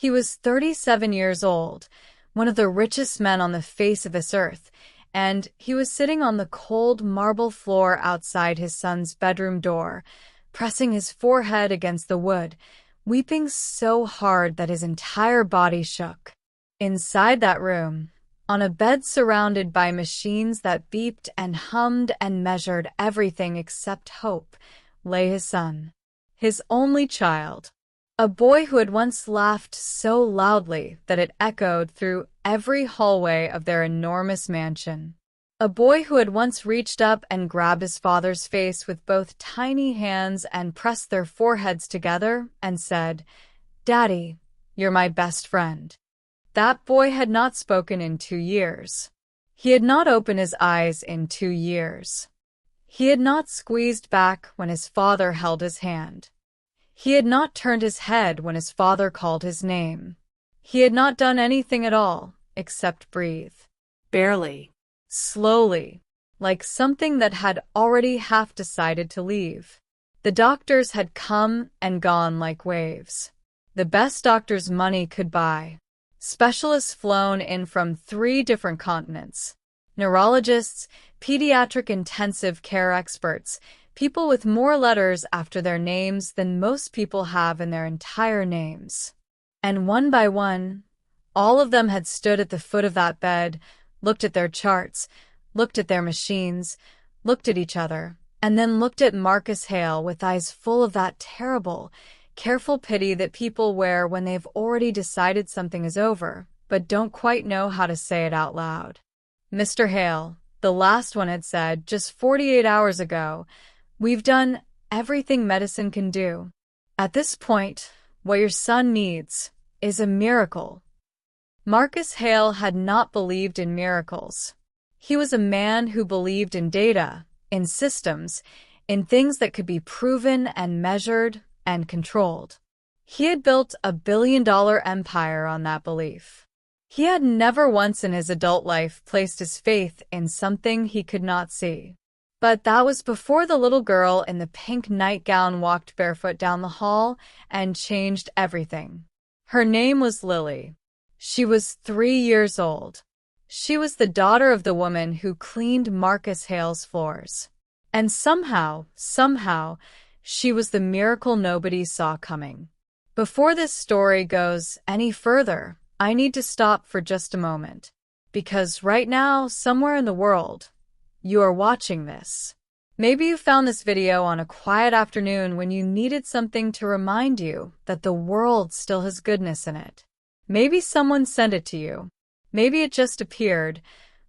He was 37 years old, one of the richest men on the face of this earth, and he was sitting on the cold marble floor outside his son's bedroom door, pressing his forehead against the wood, weeping so hard that his entire body shook. Inside that room, on a bed surrounded by machines that beeped and hummed and measured everything except hope, lay his son, his only child. A boy who had once laughed so loudly that it echoed through every hallway of their enormous mansion. A boy who had once reached up and grabbed his father's face with both tiny hands and pressed their foreheads together and said, "Daddy, you're my best friend." That boy had not spoken in 2 years. He had not opened his eyes in 2 years. He had not squeezed back when his father held his hand. He had not turned his head when his father called his name. He had not done anything at all, except breathe. Barely. Slowly, like something that had already half decided to leave. The doctors had come and gone like waves. The best doctors money could buy. Specialists flown in from 3 different continents. Neurologists, pediatric intensive care experts, people with more letters after their names than most people have in their entire names. And one by one, all of them had stood at the foot of that bed, looked at their charts, looked at their machines, looked at each other, and then looked at Marcus Hale with eyes full of that terrible, careful pity that people wear when they've already decided something is over, but don't quite know how to say it out loud. "Mr. Hale," the last one had said just 48 hours ago, "we've done everything medicine can do. At this point, what your son needs is a miracle." Marcus Hale had not believed in miracles. He was a man who believed in data, in systems, in things that could be proven and measured and controlled. He had built a billion-dollar empire on that belief. He had never once in his adult life placed his faith in something he could not see. But that was before the little girl in the pink nightgown walked barefoot down the hall and changed everything. Her name was Lily. She was 3 years old. She was the daughter of the woman who cleaned Marcus Hale's floors. And somehow, she was the miracle nobody saw coming. Before this story goes any further, I need to stop for just a moment. Because right now, somewhere in the world, you are watching this. Maybe you found this video on a quiet afternoon when you needed something to remind you that the world still has goodness in it. Maybe someone sent it to you. Maybe it just appeared,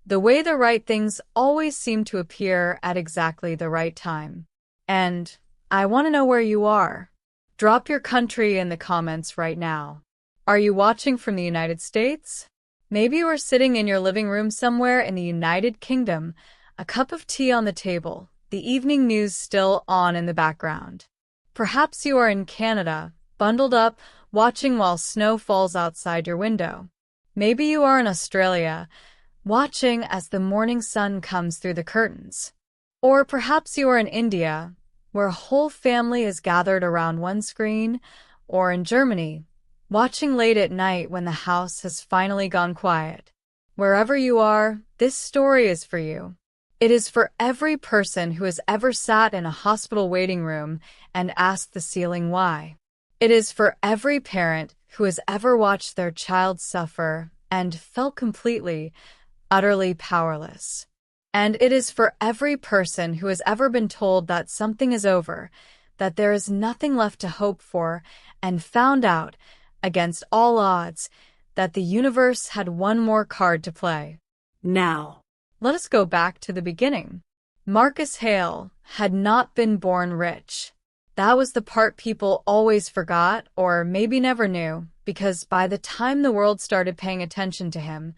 the way the right things always seem to appear at exactly the right time. And I want to know where you are. Drop your country in the comments right now. Are you watching from the United States? Maybe you are sitting in your living room somewhere in the United Kingdom, a cup of tea on the table, the evening news still on in the background. Perhaps you are in Canada, bundled up, watching while snow falls outside your window. Maybe you are in Australia, watching as the morning sun comes through the curtains. Or perhaps you are in India, where a whole family is gathered around one screen, or in Germany, watching late at night when the house has finally gone quiet. Wherever you are, this story is for you. It is for every person who has ever sat in a hospital waiting room and asked the ceiling why. It is for every parent who has ever watched their child suffer and felt completely, utterly powerless. And it is for every person who has ever been told that something is over, that there is nothing left to hope for, and found out, against all odds, that the universe had one more card to play. Now, let us go back to the beginning. Marcus Hale had not been born rich. That was the part people always forgot, or maybe never knew, because by the time the world started paying attention to him,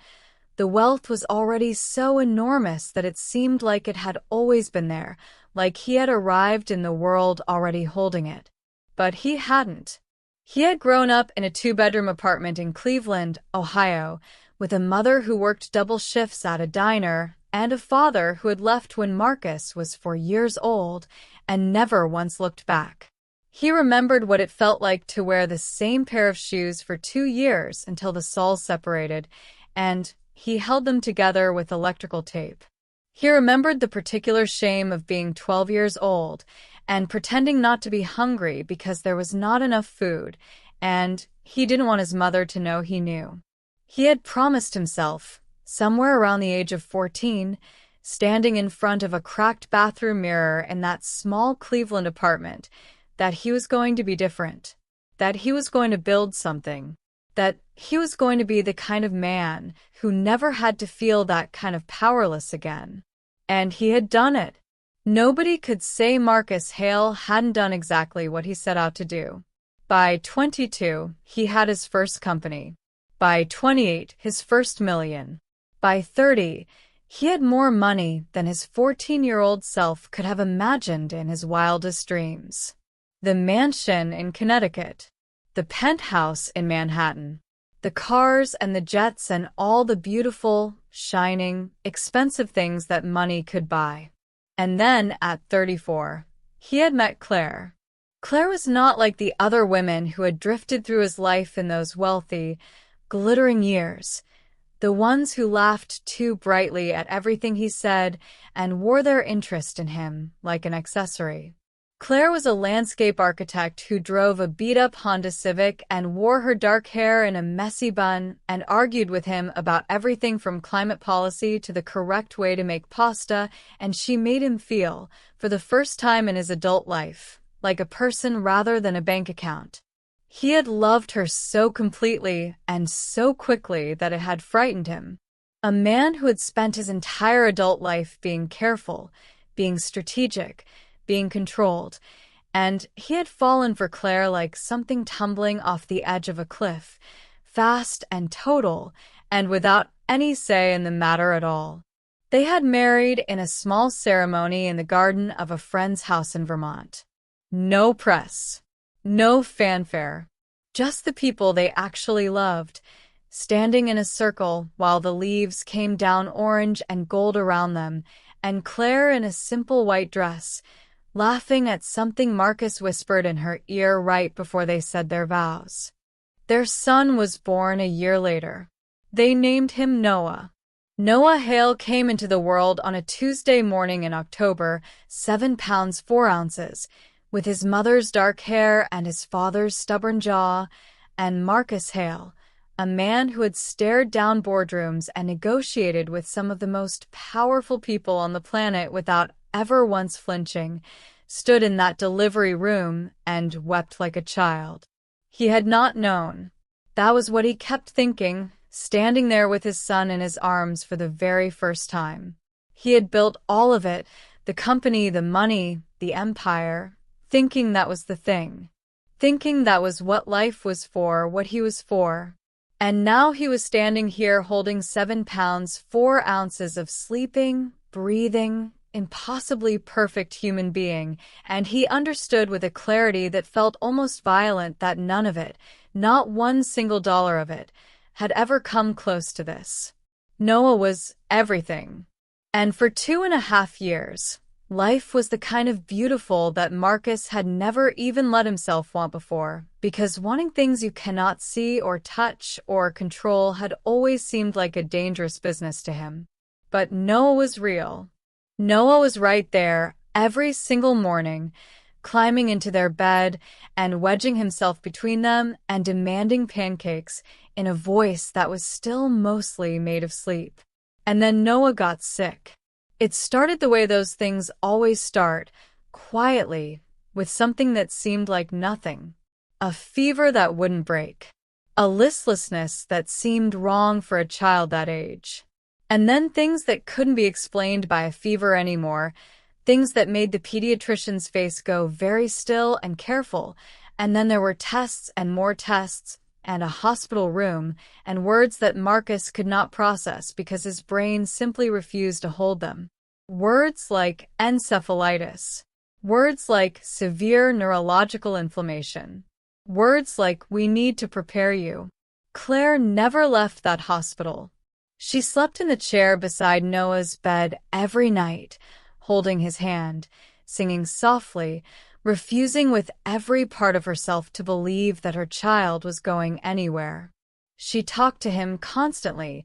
the wealth was already so enormous that it seemed like it had always been there, like he had arrived in the world already holding it. But he hadn't. He had grown up in a 2-bedroom apartment in Cleveland, Ohio, with a mother who worked double shifts at a diner and a father who had left when Marcus was 4 years old and never once looked back. He remembered what it felt like to wear the same pair of shoes for 2 years until the soles separated, and he held them together with electrical tape. He remembered the particular shame of being 12 years old and pretending not to be hungry because there was not enough food, and he didn't want his mother to know he knew. He had promised himself, somewhere around the age of 14, standing in front of a cracked bathroom mirror in that small Cleveland apartment, that he was going to be different, that he was going to build something, that he was going to be the kind of man who never had to feel that kind of powerless again. And he had done it. Nobody could say Marcus Hale hadn't done exactly what he set out to do. By 22, he had his first company. By 28, his first million. By 30, he had more money than his 14-year-old self could have imagined in his wildest dreams. The mansion in Connecticut, the penthouse in Manhattan, the cars and the jets and all the beautiful, shining, expensive things that money could buy. And then, at 34, he had met Claire. Claire was not like the other women who had drifted through his life in those wealthy, glittering years, the ones who laughed too brightly at everything he said and wore their interest in him like an accessory. Claire was a landscape architect who drove a beat-up Honda Civic and wore her dark hair in a messy bun and argued with him about everything from climate policy to the correct way to make pasta, and she made him feel, for the first time in his adult life, like a person rather than a bank account. He had loved her so completely and so quickly that it had frightened him. A man who had spent his entire adult life being careful, being strategic, being controlled, and he had fallen for Claire like something tumbling off the edge of a cliff, fast and total, and without any say in the matter at all. They had married in a small ceremony in the garden of a friend's house in Vermont. No press, no fanfare, just the people they actually loved, standing in a circle while the leaves came down orange and gold around them, and Claire in a simple white dress, laughing at something Marcus whispered in her ear right before they said their vows. Their son was born a year later. They named him Noah. Noah Hale came into the world on a Tuesday morning in October, 7 pounds 4 ounces, with his mother's dark hair and his father's stubborn jaw, and Marcus Hale, a man who had stared down boardrooms and negotiated with some of the most powerful people on the planet without ever once flinching, stood in that delivery room and wept like a child. He had not known. That was what he kept thinking, standing there with his son in his arms for the very first time. He had built all of it, the company, the money, the empire, thinking that was the thing. Thinking that was what life was for, what he was for. And now he was standing here holding 7 pounds 4 ounces of sleeping, breathing, impossibly perfect human being, and he understood with a clarity that felt almost violent that none of it, not one single dollar of it, had ever come close to this. Noah was everything. And for 2.5 years, life was the kind of beautiful that Marcus had never even let himself want before, because wanting things you cannot see or touch or control had always seemed like a dangerous business to him. But Noah was real. Noah was right there every single morning, climbing into their bed and wedging himself between them and demanding pancakes in a voice that was still mostly made of sleep. And then Noah got sick. It started the way those things always start, quietly, with something that seemed like nothing. A fever that wouldn't break. A listlessness that seemed wrong for a child that age. And then things that couldn't be explained by a fever anymore, things that made the pediatrician's face go very still and careful, and then there were tests and more tests, and a hospital room, and words that Marcus could not process because his brain simply refused to hold them. Words like encephalitis. Words like severe neurological inflammation. Words like we need to prepare you. Claire never left that hospital. She slept in the chair beside Noah's bed every night, holding his hand, singing softly, refusing with every part of herself to believe that her child was going anywhere. She talked to him constantly,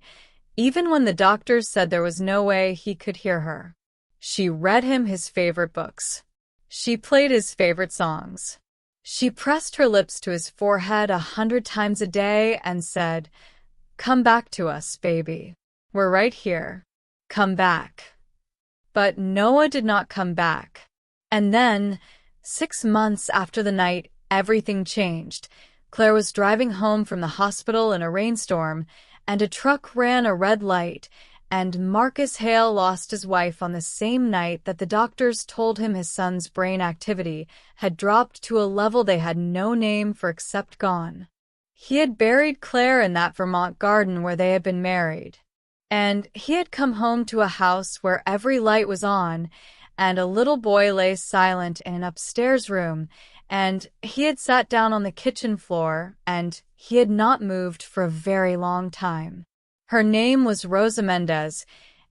even when the doctors said there was no way he could hear her. She read him his favorite books. She played his favorite songs. She pressed her lips to his forehead 100 times a day and said, "Come back to us, baby. We're right here. Come back." But Noah did not come back. And then, 6 months after the night everything changed, Claire was driving home from the hospital in a rainstorm, and a truck ran a red light, and Marcus Hale lost his wife on the same night that the doctors told him his son's brain activity had dropped to a level they had no name for except gone. He had buried Claire in that Vermont garden where they had been married. And he had come home to a house where every light was on, and a little boy lay silent in an upstairs room, and he had sat down on the kitchen floor, and he had not moved for a very long time. Her name was Rosa Mendez,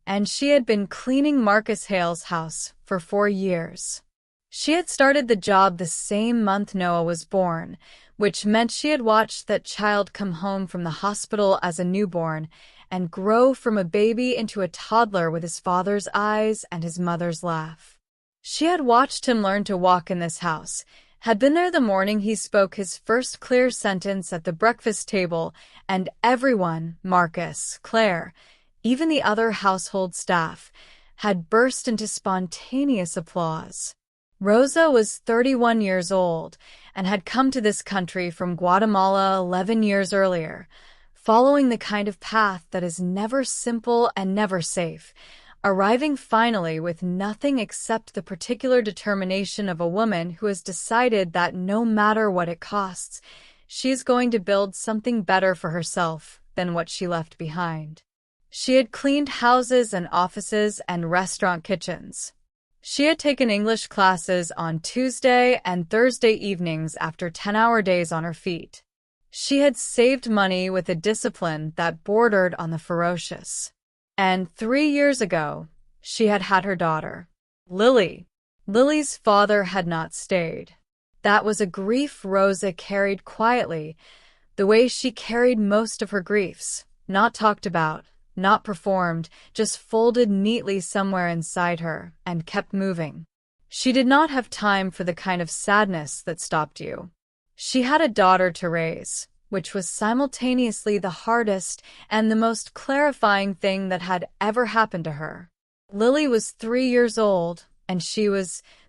and she had been cleaning Marcus Hale's house for 4 years. She had started the job the same month Noah was born, which meant she had watched that child come home from the hospital as a newborn and grow from a baby into a toddler with his father's eyes and his mother's laugh. She had watched him learn to walk in this house, had been there the morning he spoke his first clear sentence at the breakfast table, and everyone, Marcus, Claire, even the other household staff, had burst into spontaneous applause. Rosa was 31 years old and had come to this country from Guatemala 11 years earlier, following the kind of path that is never simple and never safe, arriving finally with nothing except the particular determination of a woman who has decided that no matter what it costs, she is going to build something better for herself than what she left behind. She had cleaned houses and offices and restaurant kitchens. She had taken English classes on Tuesday and Thursday evenings after 10-hour days on her feet. She had saved money with a discipline that bordered on the ferocious. And 3 years ago, she had had her daughter, Lily. Lily's father had not stayed. That was a grief Rosa carried quietly, the way she carried most of her griefs, not talked about, not performed, just folded neatly somewhere inside her, and kept moving. She did not have time for the kind of sadness that stopped you. She had a daughter to raise, which was simultaneously the hardest and the most clarifying thing that had ever happened to her. Lily was 3 years old, and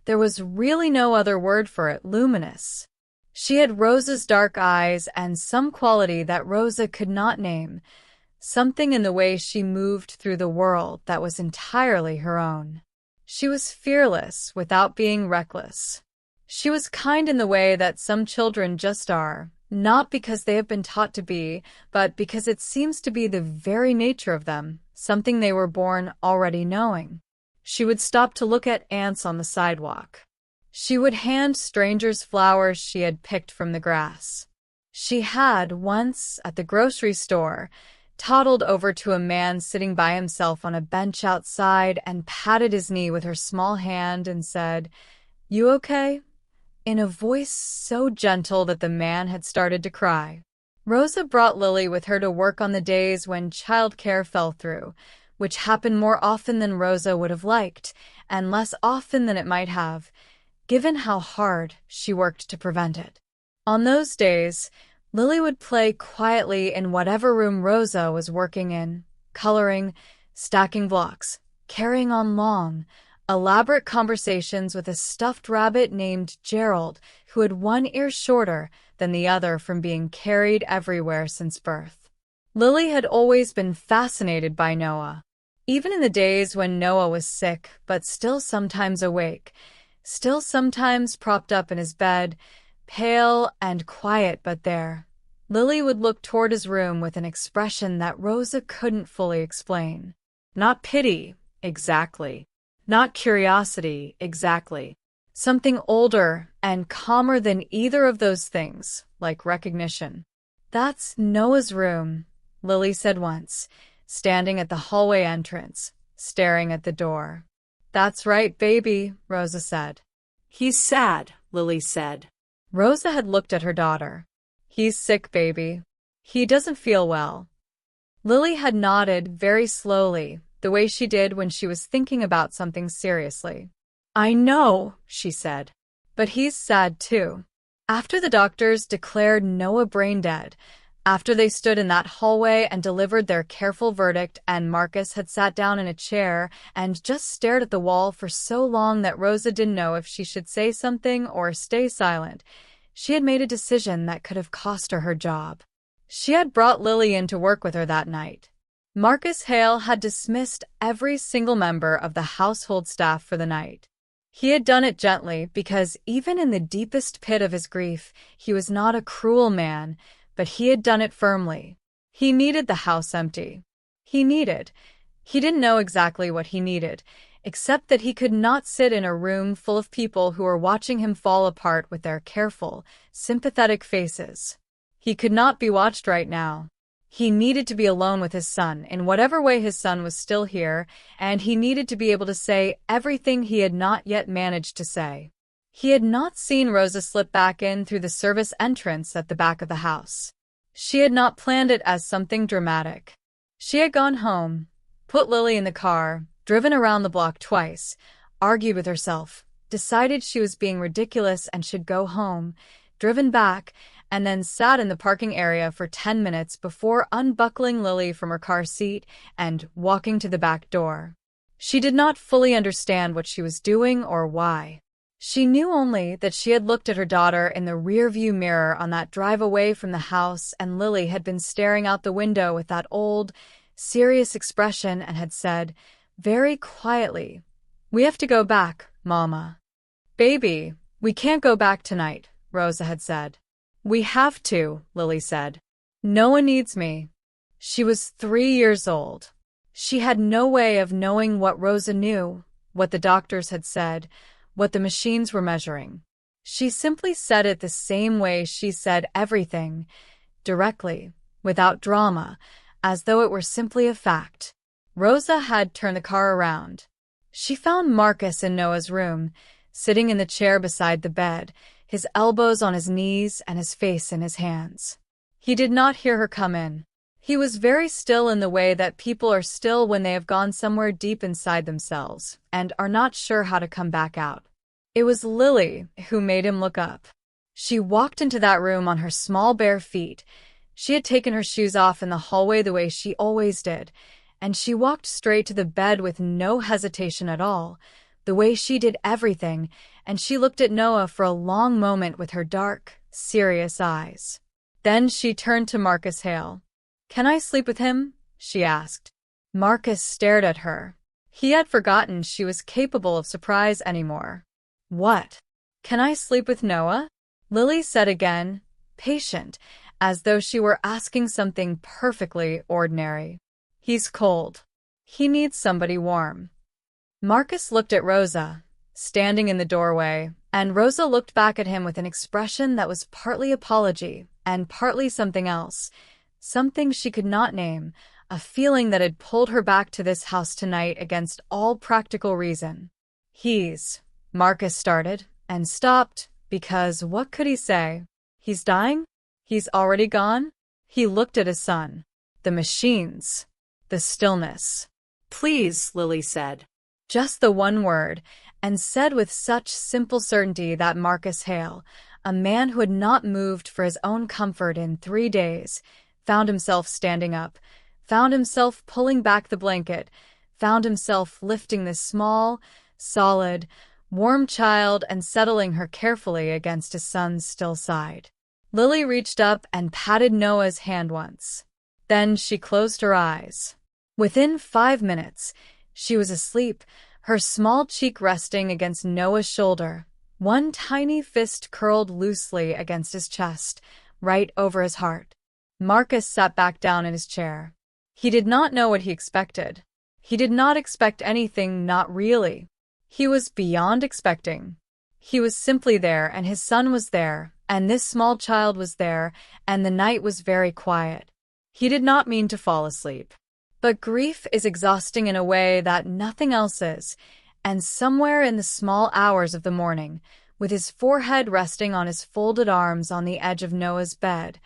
there was really no other word for it, luminous. She had Rosa's dark eyes and some quality that Rosa could not name, something in the way she moved through the world that was entirely her own. She was fearless without being reckless. She was kind in the way that some children just are, not because they have been taught to be, but because it seems to be the very nature of them, something they were born already knowing. She would stop to look at ants on the sidewalk. She would hand strangers flowers she had picked from the grass. She had, once, at the grocery store, toddled over to a man sitting by himself on a bench outside and patted his knee with her small hand and said, "You okay?" in a voice so gentle that the man had started to cry. Rosa brought Lily with her to work on the days when childcare fell through, which happened more often than Rosa would have liked, and less often than it might have, given how hard she worked to prevent it. On those days, Lily would play quietly in whatever room Rosa was working in, coloring, stacking blocks, carrying on long, elaborate conversations with a stuffed rabbit named Gerald, who had one ear shorter than the other from being carried everywhere since birth. Lily had always been fascinated by Noah. Even in the days when Noah was sick, but still sometimes awake, still sometimes propped up in his bed, pale and quiet but there, Lily would look toward his room with an expression that Rosa couldn't fully explain. Not pity, exactly. Not curiosity, exactly. Something older and calmer than either of those things, like recognition. "That's Noah's room," Lily said once, standing at the hallway entrance, staring at the door. "That's right, baby," Rosa said. He's sad. Lily said. Rosa had looked at her daughter. He's sick, baby. He doesn't feel well. Lily had nodded very slowly, the way she did when she was thinking about something seriously. I know, she said. But he's sad too. After the doctors declared Noah brain dead, after they stood in that hallway and delivered their careful verdict and Marcus had sat down in a chair and just stared at the wall for so long that Rosa didn't know if she should say something or stay silent, she had made a decision that could have cost her her job. She had brought Lily in to work with her that night. Marcus Hale had dismissed every single member of the household staff for the night. He had done it gently because even in the deepest pit of his grief, he was not a cruel man, but he had done it firmly. He needed the house empty. He didn't know exactly what he needed, except that he could not sit in a room full of people who were watching him fall apart with their careful, sympathetic faces. He could not be watched right now. He needed to be alone with his son in whatever way his son was still here, and he needed to be able to say everything he had not yet managed to say. He had not seen Rosa slip back in through the service entrance at the back of the house. She had not planned it as something dramatic. She had gone home, put Lily in the car, driven around the block twice, argued with herself, decided she was being ridiculous and should go home, driven back, and then sat in the parking area for 10 minutes before unbuckling Lily from her car seat and walking to the back door. She did not fully understand what she was doing or why. She knew only that she had looked at her daughter in the rearview mirror on that drive away from the house, and Lily had been staring out the window with that old, serious expression and had said, very quietly, "We have to go back, Mama." "Baby, we can't go back tonight," Rosa had said. "We have to," Lily said. "Noah needs me." She was 3 years old. She had no way of knowing what Rosa knew, what the doctors had said, what the machines were measuring. She simply said it the same way she said everything, directly, without drama, as though it were simply a fact. Rosa had turned the car around. She found Marcus in Noah's room, sitting in the chair beside the bed, his elbows on his knees and his face in his hands. He did not hear her come in. He was very still in the way that people are still when they have gone somewhere deep inside themselves and are not sure how to come back out. It was Lily who made him look up. She walked into that room on her small bare feet. She had taken her shoes off in the hallway the way she always did, and she walked straight to the bed with no hesitation at all, the way she did everything, and she looked at Noah for a long moment with her dark, serious eyes. Then she turned to Marcus Hale. "Can I sleep with him?" she asked. Marcus stared at her. He had forgotten she was capable of surprise anymore. "What? Can I sleep with Noah?" Lily said again, patient, as though she were asking something perfectly ordinary. "He's cold. He needs somebody warm." Marcus looked at Rosa, standing in the doorway, and Rosa looked back at him with an expression that was partly apology and partly something else, something she could not name, a feeling that had pulled her back to this house tonight against all practical reason. Marcus started, and stopped, because what could he say? He's dying? He's already gone? He looked at his son. The machines. The stillness. "Please," Lily said. Just the one word, and said with such simple certainty that Marcus Hale, a man who had not moved for his own comfort in 3 days, found himself standing up, found himself pulling back the blanket, found himself lifting this small, solid, warm child and settling her carefully against his son's still side. Lily reached up and patted Noah's hand once. Then she closed her eyes. Within 5 minutes, she was asleep, her small cheek resting against Noah's shoulder, one tiny fist curled loosely against his chest, right over his heart. Marcus sat back down in his chair. He did not know what he expected. He did not expect anything, not really. He was beyond expecting. He was simply there, and his son was there, and this small child was there, and the night was very quiet. He did not mean to fall asleep. But grief is exhausting in a way that nothing else is, and somewhere in the small hours of the morning, With his forehead resting on his folded arms on the edge of Noah's bed,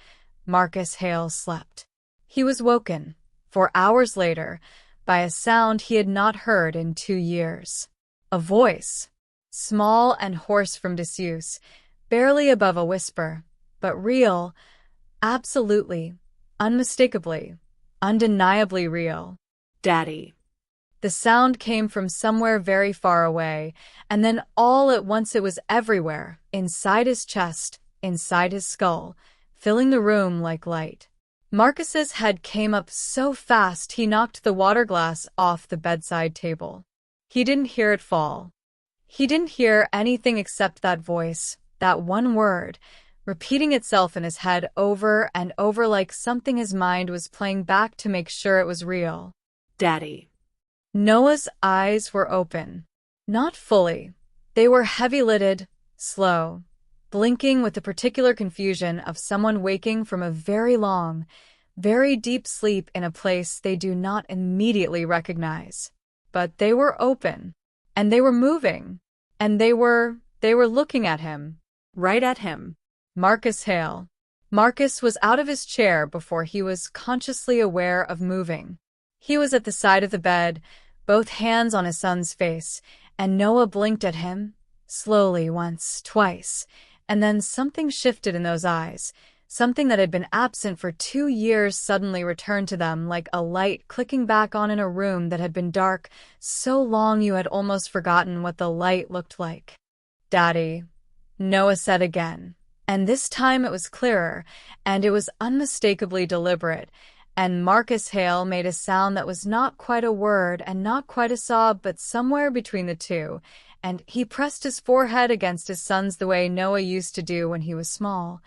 Marcus Hale slept. He was woken, 4 hours later, by a sound he had not heard in 2 years. A voice, small and hoarse from disuse, barely above a whisper, but real, absolutely, unmistakably, undeniably real. Daddy. The sound came from somewhere very far away, and then all at once it was everywhere, inside his chest, inside his skull, filling the room like light. Marcus's head came up so fast he knocked the water glass off the bedside table. He didn't hear it fall. He didn't hear anything except that voice, that one word, repeating itself in his head over and over like something his mind was playing back to make sure it was real. Daddy. Noah's eyes were open. Not fully. They were heavy-lidded, slow, blinking with the particular confusion of someone waking from a very long, very deep sleep in a place they do not immediately recognize. But they were open, and they were moving, and they were looking at him. Right at him. Marcus Hale. Marcus was out of his chair before he was consciously aware of moving. He was at the side of the bed, both hands on his son's face, and Noah blinked at him, slowly once, twice, and then something shifted in those eyes. Something that had been absent for 2 years suddenly returned to them like a light clicking back on in a room that had been dark so long you had almost forgotten what the light looked like. Daddy, Noah said again, and this time it was clearer, and it was unmistakably deliberate, and Marcus Hale made a sound that was not quite a word and not quite a sob, but somewhere between the two, and he pressed his forehead against his son's the way Noah used to do when he was small,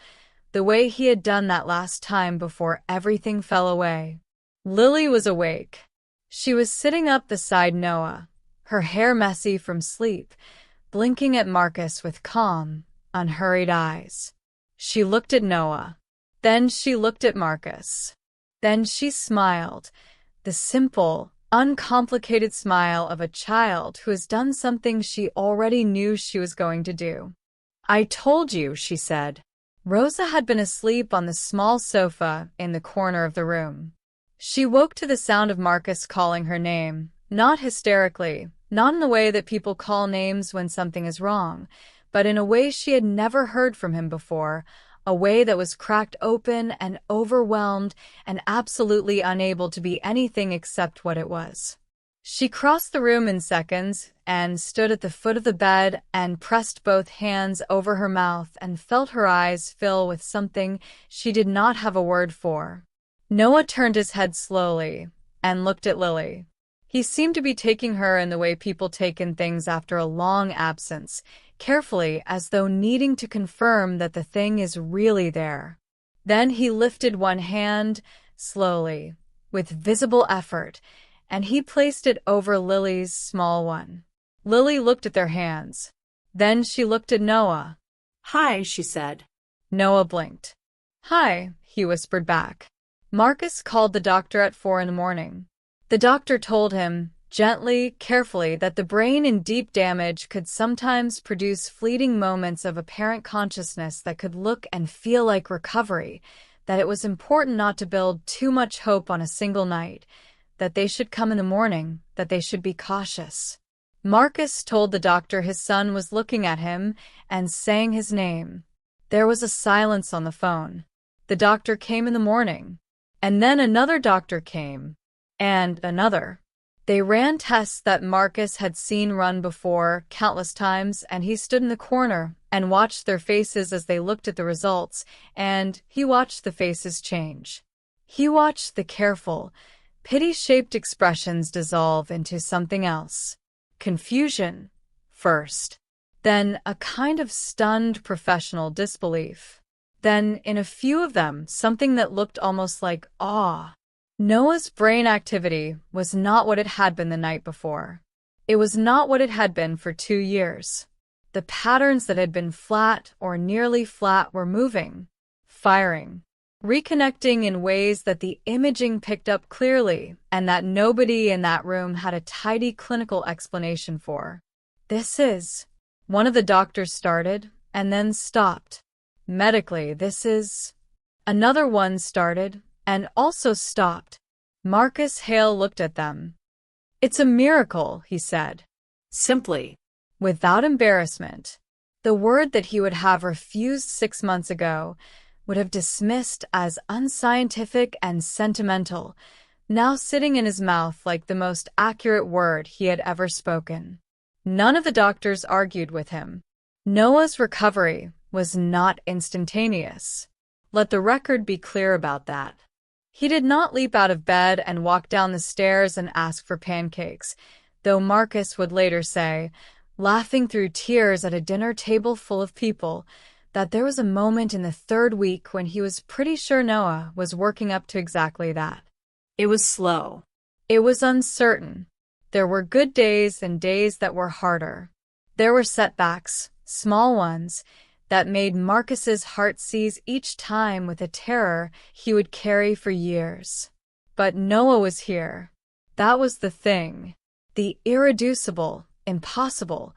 the way he had done that last time before everything fell away. Lily was awake. She was sitting up beside Noah, her hair messy from sleep, blinking at Marcus with calm, unhurried eyes. She looked at Noah. Then she looked at Marcus. Then she smiled, the simple, uncomplicated smile of a child who has done something she already knew she was going to do. "I told you," she said. Rosa had been asleep on the small sofa in the corner of the room. She woke to the sound of Marcus calling her name, not hysterically, not in the way that people call names when something is wrong, but in a way she had never heard from him before, a way that was cracked open and overwhelmed and absolutely unable to be anything except what it was. She crossed the room in seconds and stood at the foot of the bed and pressed both hands over her mouth and felt her eyes fill with something she did not have a word for. Noah turned his head slowly and looked at Lily. He seemed to be taking her in the way people take in things after a long absence, carefully as though needing to confirm that the thing is really there. Then he lifted one hand, slowly, with visible effort, and he placed it over Lily's small one. Lily looked at their hands. Then she looked at Noah. "Hi," she said. Noah blinked. "Hi," he whispered back. Marcus called the doctor at 4 a.m. The doctor told him, gently, carefully, that the brain in deep damage could sometimes produce fleeting moments of apparent consciousness that could look and feel like recovery, that it was important not to build too much hope on a single night, that they should come in the morning, that they should be cautious. Marcus told the doctor his son was looking at him and saying his name. There was a silence on the phone. The doctor came in the morning. And then another doctor came. And another. They ran tests that Marcus had seen run before, countless times, and he stood in the corner and watched their faces as they looked at the results, and he watched the faces change. He watched the careful, pity-shaped expressions dissolve into something else. Confusion, first. Then a kind of stunned professional disbelief. Then, in a few of them, something that looked almost like awe. Noah's brain activity was not what it had been the night before. It was not what it had been for 2 years. The patterns that had been flat or nearly flat were moving, firing, reconnecting in ways that the imaging picked up clearly and that nobody in that room had a tidy clinical explanation for. This is One of the doctors started and then stopped. Medically, this is... Another one started and also stopped. Marcus Hale looked at them. It's a miracle, he said. Simply. Without embarrassment. The word that he would have refused 6 months ago, would have dismissed as unscientific and sentimental, now sitting in his mouth like the most accurate word he had ever spoken. None of the doctors argued with him. Noah's recovery was not instantaneous. Let the record be clear about that. He did not leap out of bed and walk down the stairs and ask for pancakes, though Marcus would later say, laughing through tears at a dinner table full of people, that there was a moment in the 3rd week when he was pretty sure Noah was working up to exactly that. It was slow. It was uncertain. There were good days and days that were harder. There were setbacks, small ones, that made Marcus's heart seize each time with a terror he would carry for years. But Noah was here. That was the thing. The irreducible, impossible,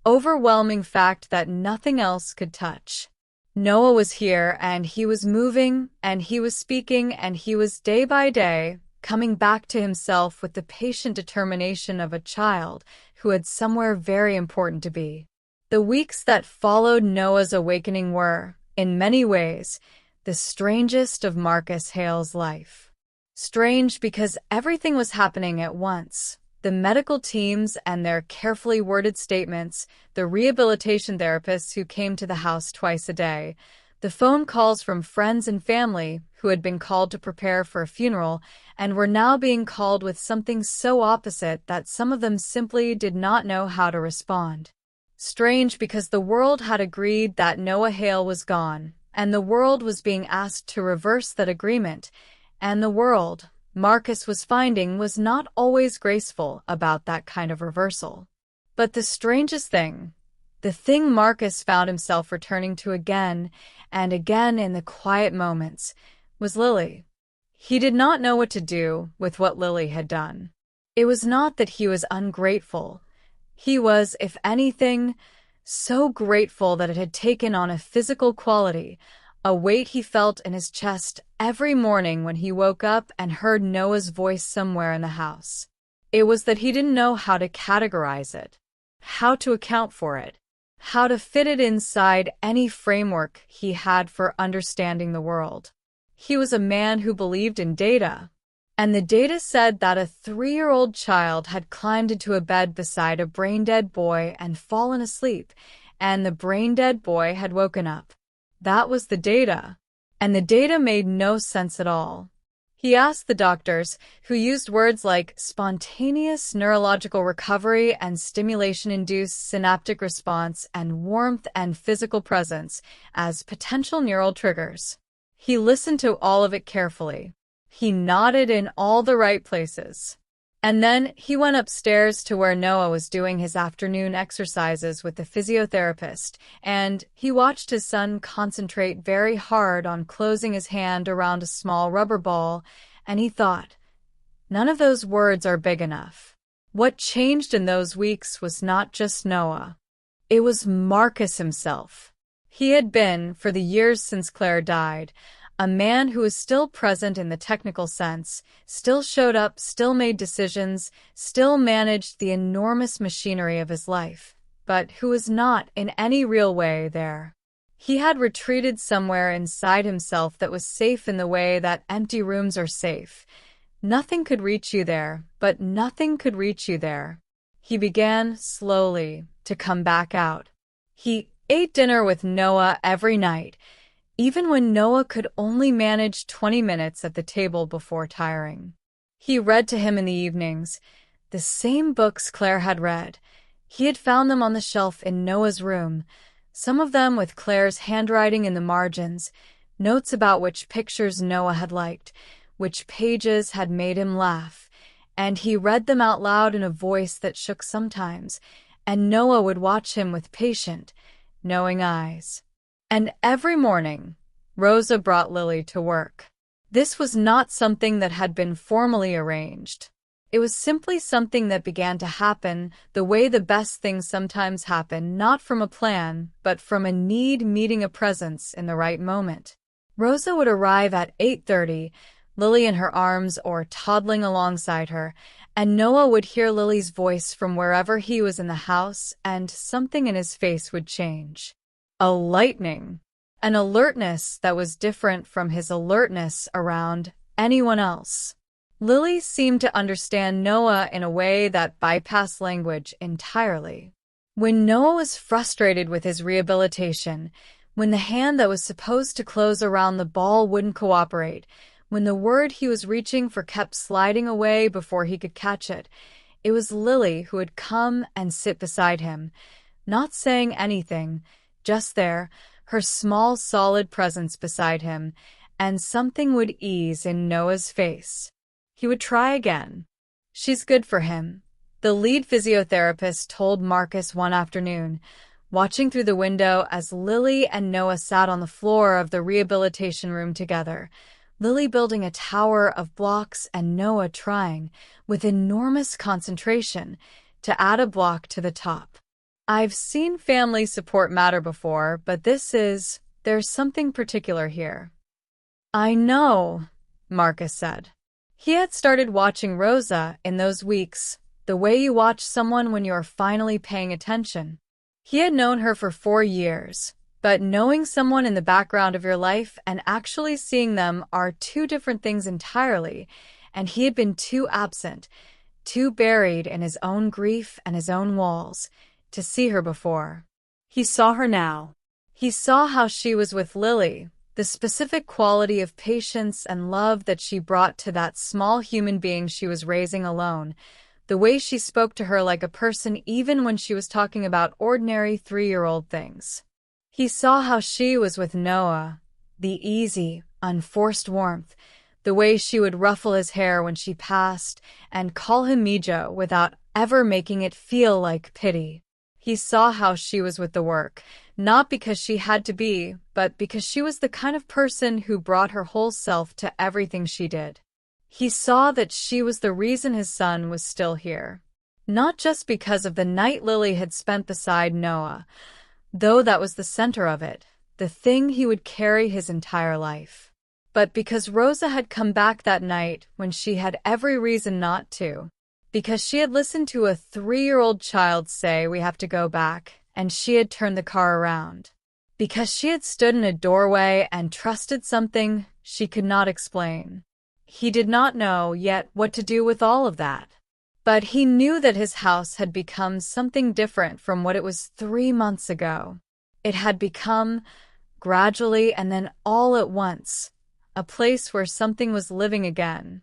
overwhelming fact that nothing else could touch. Noah was here, and he was moving, and he was speaking, and he was day by day coming back to himself with the patient determination of a child who had somewhere very important to be. The weeks that followed Noah's awakening were, in many ways, the strangest of Marcus Hale's life. Strange because everything was happening at once. The medical teams and their carefully worded statements, the rehabilitation therapists who came to the house twice a day, the phone calls from friends and family who had been called to prepare for a funeral and were now being called with something so opposite that some of them simply did not know how to respond. Strange because the world had agreed that Noah Hale was gone, and the world was being asked to reverse that agreement, and the world, Marcus was finding, was not always graceful about that kind of reversal. But the strangest thing, the thing Marcus found himself returning to again and again in the quiet moments, was Lily. He did not know what to do with what Lily had done. It was not that he was ungrateful. He was, if anything, so grateful that it had taken on a physical quality, a weight he felt in his chest every morning when he woke up and heard Noah's voice somewhere in the house. It was that he didn't know how to categorize it, how to account for it, how to fit it inside any framework he had for understanding the world. He was a man who believed in data. And the data said that a 3-year-old child had climbed into a bed beside a brain-dead boy and fallen asleep, and the brain-dead boy had woken up. That was the data. And the data made no sense at all. He asked the doctors, who used words like spontaneous neurological recovery and stimulation-induced synaptic response and warmth and physical presence, as potential neural triggers. He listened to all of it carefully. He nodded in all the right places. And then he went upstairs to where Noah was doing his afternoon exercises with the physiotherapist, and he watched his son concentrate very hard on closing his hand around a small rubber ball, and he thought, none of those words are big enough. What changed in those weeks was not just Noah. It was Marcus himself. He had been, for the years since Claire died, a man who was still present in the technical sense, still showed up, still made decisions, still managed the enormous machinery of his life, but who was not in any real way there. He had retreated somewhere inside himself that was safe in the way that empty rooms are safe. Nothing could reach you there, but nothing could reach you there. He began, slowly, to come back out. He ate dinner with Noah every night, even when Noah could only manage 20 minutes at the table before tiring. He read to him in the evenings, the same books Claire had read. He had found them on the shelf in Noah's room, some of them with Claire's handwriting in the margins, notes about which pictures Noah had liked, which pages had made him laugh, and he read them out loud in a voice that shook sometimes, and Noah would watch him with patient, knowing eyes. And every morning, Rosa brought Lily to work. This was not something that had been formally arranged. It was simply something that began to happen the way the best things sometimes happen, not from a plan, but from a need meeting a presence in the right moment. Rosa would arrive at 8:30, Lily in her arms or toddling alongside her, and Noah would hear Lily's voice from wherever he was in the house, and something in his face would change. A lightning. An alertness that was different from his alertness around anyone else. Lily seemed to understand Noah in a way that bypassed language entirely. When Noah was frustrated with his rehabilitation, when the hand that was supposed to close around the ball wouldn't cooperate, when the word he was reaching for kept sliding away before he could catch it, it was Lily who would come and sit beside him, not saying anything, just there, her small, solid presence beside him, and something would ease in Noah's face. He would try again. She's good for him, the lead physiotherapist told Marcus one afternoon, watching through the window as Lily and Noah sat on the floor of the rehabilitation room together, Lily building a tower of blocks and Noah trying, with enormous concentration, to add a block to the top. I've seen family support matter before, but there's something particular here. I know, Marcus said. He had started watching Rosa in those weeks, the way you watch someone when you're finally paying attention. He had known her for 4 years, but knowing someone in the background of your life and actually seeing them are two different things entirely, and he had been too absent, too buried in his own grief and his own walls, to see her before. He saw her now. He saw how she was with Lily, the specific quality of patience and love that she brought to that small human being she was raising alone, the way she spoke to her like a person even when she was talking about ordinary 3-year-old things. He saw how she was with Noah, the easy, unforced warmth, the way she would ruffle his hair when she passed and call him Mijo without ever making it feel like pity. He saw how she was with the work, not because she had to be, but because she was the kind of person who brought her whole self to everything she did. He saw that she was the reason his son was still here. Not just because of the night Lily had spent beside Noah, though that was the center of it, the thing he would carry his entire life, but because Rosa had come back that night when she had every reason not to. Because she had listened to a 3-year-old child say, "We have to go back," and she had turned the car around. Because she had stood in a doorway and trusted something she could not explain. He did not know yet what to do with all of that. But he knew that his house had become something different from what it was 3 months ago. It had become, gradually and then all at once, a place where something was living again.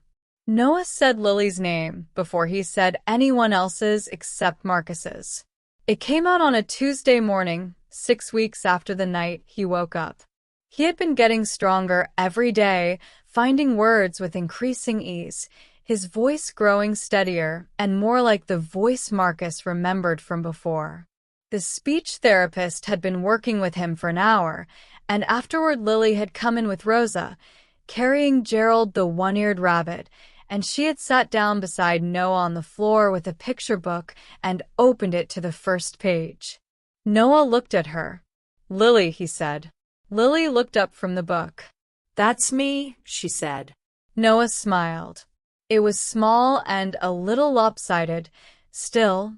Noah said Lily's name before he said anyone else's except Marcus's. It came out on a Tuesday morning, 6 weeks after the night he woke up. He had been getting stronger every day, finding words with increasing ease, his voice growing steadier and more like the voice Marcus remembered from before. The speech therapist had been working with him for an hour, and afterward Lily had come in with Rosa, carrying Gerald the one-eared rabbit, and she had sat down beside Noah on the floor with a picture book and opened it to the first page. Noah looked at her. "Lily," he said. Lily looked up from the book. "That's me," she said. Noah smiled. It was small and a little lopsided, still,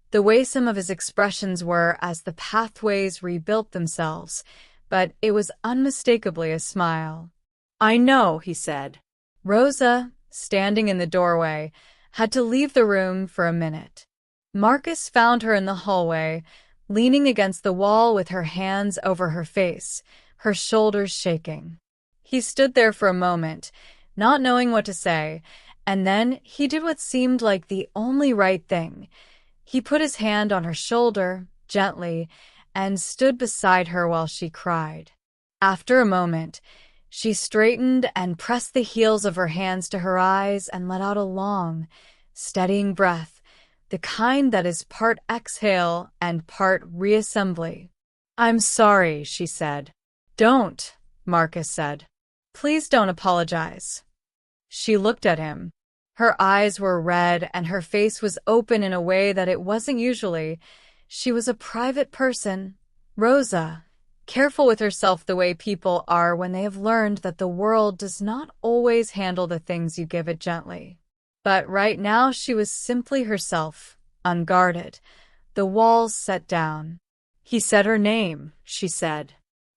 the way some of his expressions were as the pathways rebuilt themselves, but it was unmistakably a smile. "I know," he said. Rosa, standing in the doorway, had to leave the room for a minute. Marcus found her in the hallway, leaning against the wall with her hands over her face, her shoulders shaking. He stood there for a moment, not knowing what to say, and then he did what seemed like the only right thing. He put his hand on her shoulder, gently, and stood beside her while she cried. After a moment, she straightened and pressed the heels of her hands to her eyes and let out a long, steadying breath, the kind that is part exhale and part reassembly. "I'm sorry," she said. "Don't," Marcus said. "Please don't apologize." She looked at him. Her eyes were red and her face was open in a way that it wasn't usually. She was a private person, Rosa, careful with herself the way people are when they have learned that the world does not always handle the things you give it gently. But right now she was simply herself, unguarded, the walls set down. He said her name, she said.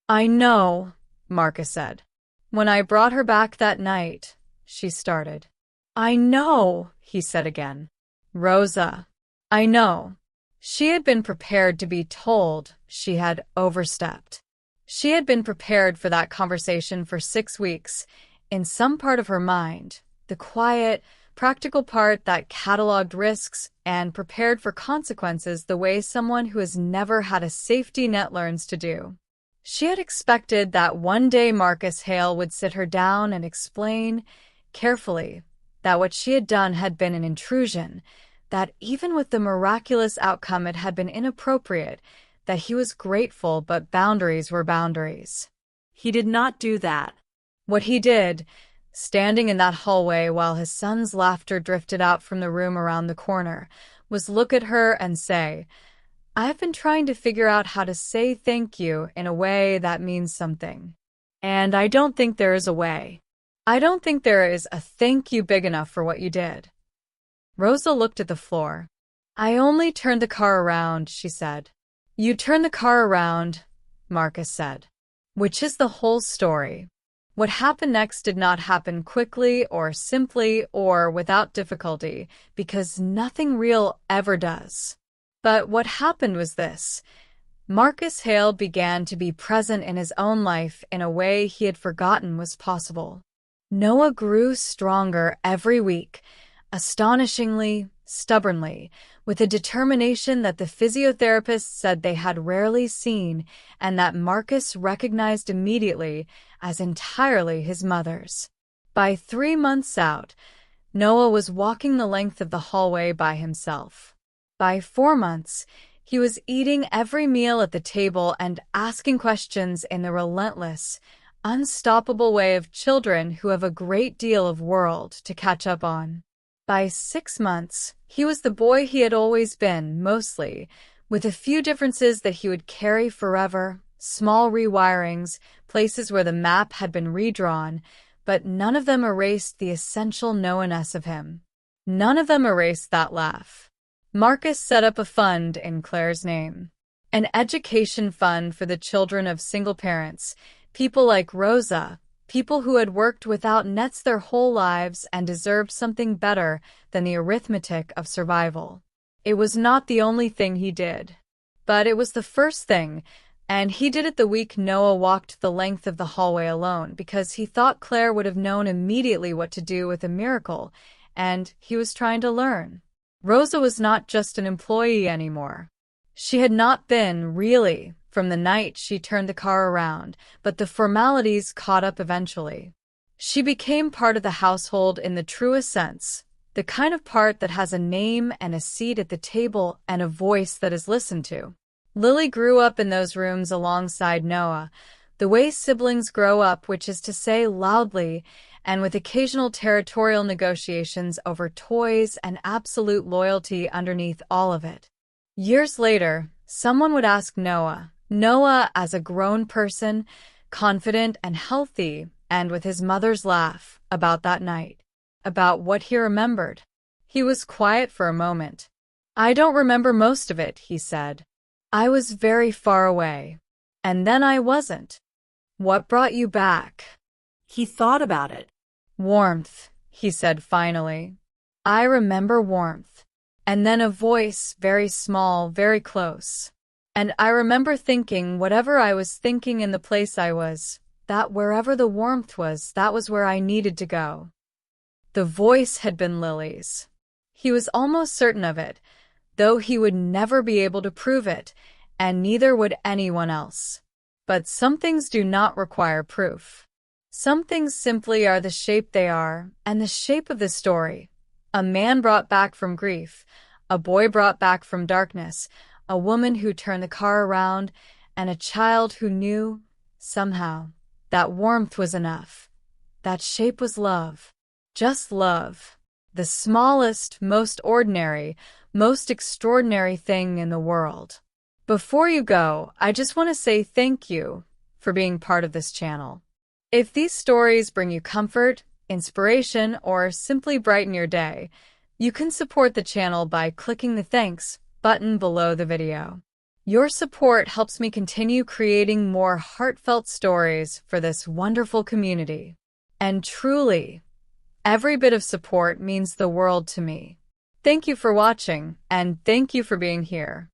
I know, Marcus said. When I brought her back that night, she started. I know, he said again. Rosa. I know. She had been prepared to be told she had overstepped. She had been prepared for that conversation for 6 weeks. In some part of her mind, the quiet, practical part that cataloged risks and prepared for consequences the way someone who has never had a safety net learns to do. She had expected that one day Marcus Hale would sit her down and explain, carefully, that what she had done had been an intrusion, that even with the miraculous outcome it had been inappropriate, that he was grateful but boundaries were boundaries. He did not do that. What he did, standing in that hallway while his son's laughter drifted out from the room around the corner, was look at her and say, I've been trying to figure out how to say thank you in a way that means something. And I don't think there is a way. I don't think there is a thank you big enough for what you did. Rosa looked at the floor. I only turned the car around, she said. You turned the car around, Marcus said. Which is the whole story. What happened next did not happen quickly or simply or without difficulty, because nothing real ever does. But what happened was this. Marcus Hale began to be present in his own life in a way he had forgotten was possible. Noah grew stronger every week, astonishingly, stubbornly, with a determination that the physiotherapists said they had rarely seen and that Marcus recognized immediately as entirely his mother's. By 3 months out, Noah was walking the length of the hallway by himself. By 4 months, he was eating every meal at the table and asking questions in the relentless, unstoppable way of children who have a great deal of world to catch up on. By 6 months, he was the boy he had always been, mostly, with a few differences that he would carry forever, small rewirings, places where the map had been redrawn, but none of them erased the essential Noah-ness of him. None of them erased that laugh. Marcus set up a fund in Claire's name. An education fund for the children of single parents, people like Rosa, people who had worked without nets their whole lives and deserved something better than the arithmetic of survival. It was not the only thing he did. But it was the first thing, and he did it the week Noah walked the length of the hallway alone because he thought Claire would have known immediately what to do with a miracle, and he was trying to learn. Rosa was not just an employee anymore. She had not been, really, from the night she turned the car around, but the formalities caught up eventually. She became part of the household in the truest sense, the kind of part that has a name and a seat at the table and a voice that is listened to. Lily grew up in those rooms alongside Noah, the way siblings grow up, which is to say loudly, and with occasional territorial negotiations over toys and absolute loyalty underneath all of it. Years later, someone would ask Noah as a grown person, confident and healthy, and with his mother's laugh, about that night, about what he remembered. He was quiet for a moment. I don't remember most of it, he said. I was very far away. And then I wasn't. What brought you back? He thought about it. Warmth, he said finally. I remember warmth. And then a voice, very small, very close. And I remember thinking whatever I was thinking in the place I was, that wherever the warmth was, that was where I needed to go. The voice had been Lily's. He was almost certain of it, though he would never be able to prove it, and neither would anyone else. But some things do not require proof. Some things simply are the shape they are, and the shape of the story. A man brought back from grief, a boy brought back from darkness, a woman who turned the car around, and a child who knew, somehow, that warmth was enough. That shape was love. Just love. The smallest, most ordinary, most extraordinary thing in the world. Before you go, I just want to say thank you for being part of this channel. If these stories bring you comfort, inspiration, or simply brighten your day, you can support the channel by clicking the thanks button below the video. Your support helps me continue creating more heartfelt stories for this wonderful community. And truly, every bit of support means the world to me. Thank you for watching, and thank you for being here.